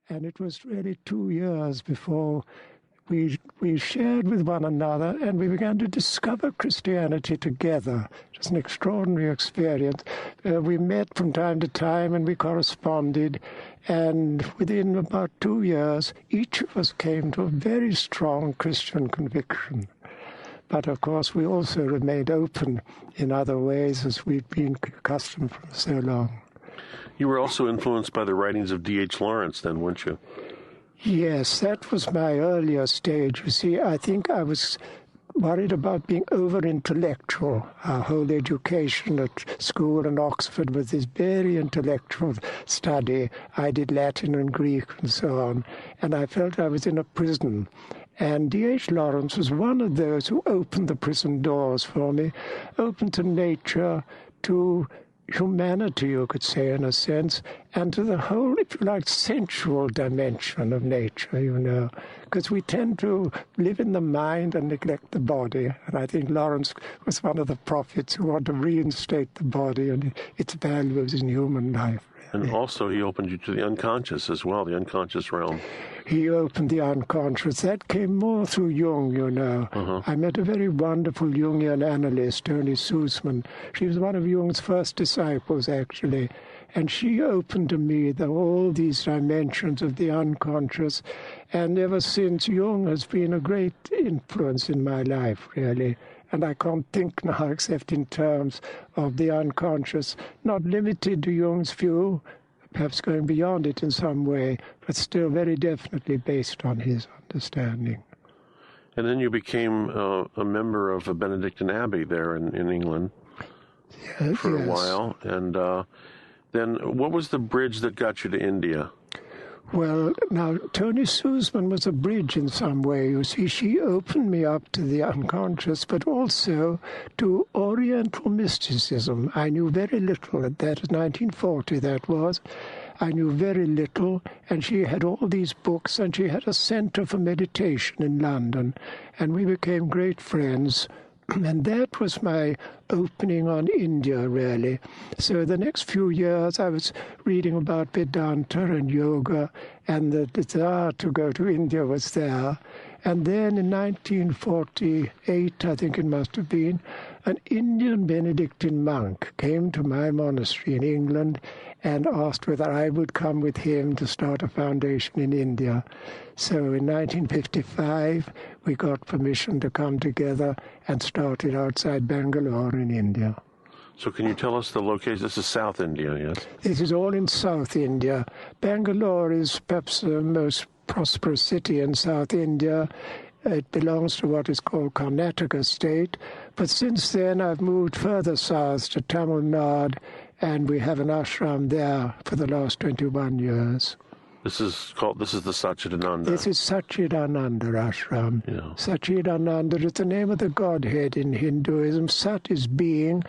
And it was really 2 years before we shared with one another, and we began to discover Christianity together. It was an extraordinary experience. We met from time to time, and we corresponded. And within about 2 years, each of us came to a very strong Christian conviction. But, of course, we also remained open in other ways, as we'd been accustomed for so long. You were also influenced by the writings of D.H. Lawrence, then, weren't you? Yes, that was my earlier stage. You see, I think I was worried about being over-intellectual. Our whole education at school in Oxford was this very intellectual study. I did Latin and Greek and so on, and I felt I was in a prison. And D.H. Lawrence was one of those who opened the prison doors for me, opened to nature, to humanity, you could say, in a sense, and to the whole, if you like, sensual dimension of nature, you know, because we tend to live in the mind and neglect the body. And I think Lawrence was one of the prophets who want to reinstate the body and its values in human life. And also he opened you to the unconscious as well, the unconscious realm. He opened the unconscious. That came more through Jung, you know. I met a very wonderful Jungian analyst, Toni Sussman. She was one of Jung's first disciples, actually. And she opened to me all these dimensions of the unconscious. And ever since, Jung has been a great influence in my life, really. And I can't think now except in terms of the unconscious, not limited to Jung's view, perhaps going beyond it in some way, but still very definitely based on his understanding. And then you became a member of a Benedictine Abbey there in England for a while. And then what was the bridge that got you to India? Well, now, Toni Sussman was a bridge in some way. You see, she opened me up to the unconscious, but also to Oriental mysticism. I knew very little at that, 1940 that was. I knew very little, and she had all these books, and she had a center for meditation in London, and we became great friends. And that was my opening on India, really. So the next few years I was reading about Vedanta and yoga, and the desire to go to India was there. And then in 1948, I think it must have been, an Indian Benedictine monk came to my monastery in England and asked whether I would come with him to start a foundation in India. So in 1955, we got permission to come together and started outside Bangalore in India. So can you tell us the location? This is South India, yes? This is all in South India. Bangalore is perhaps the most prosperous city in South India. It belongs to what is called Karnataka state. But since then, I've moved further south to Tamil Nadu, and we have an ashram there for the last 21 years. This is the Satchidananda. This is Satchidananda ashram. Yeah. Satchidananda is the name of the Godhead in Hinduism. Sat is being,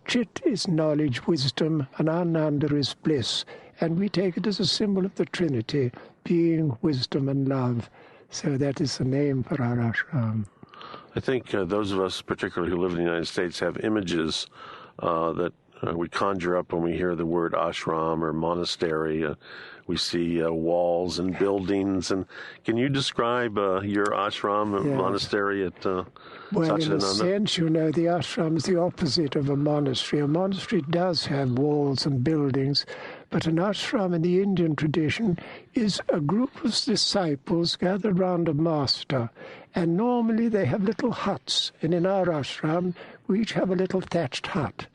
Chit is knowledge, wisdom, and Ananda is bliss. And we take it as a symbol of the Trinity, being, wisdom, and love. So that is the name for our ashram. I think those of us, particularly who live in the United States, have images that we conjure up when we hear the word ashram or monastery. We see walls and buildings. And can you describe your ashram, monastery at Satchidananda? Well, in a sense, you know, the ashram is the opposite of a monastery. A monastery does have walls and buildings, but an ashram in the Indian tradition is a group of disciples gathered round a master. And normally they have little huts. And in our ashram, we each have a little thatched hut.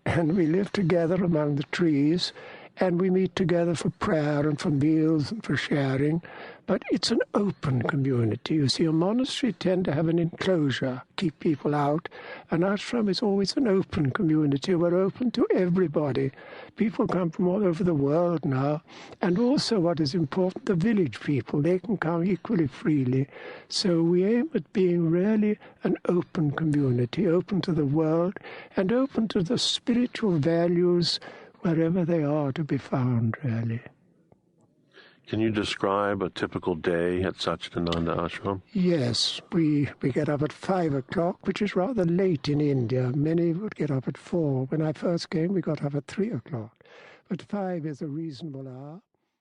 And we live together among the trees, and we meet together for prayer and for meals and for sharing. But it's an open community. You see, a monastery tend to have an enclosure, keep people out. An ashram is always an open community. We're open to everybody. People come from all over the world now. And also, what is important, the village people, they can come equally freely. So we aim at being really an open community, open to the world, and open to the spiritual values wherever they are to be found, really. Can you describe a typical day at Satchidananda Ashram? Yes, we get up at 5 o'clock, which is rather late in India. Many would get up at 4. When I first came, we got up at 3 o'clock. But 5 is a reasonable hour.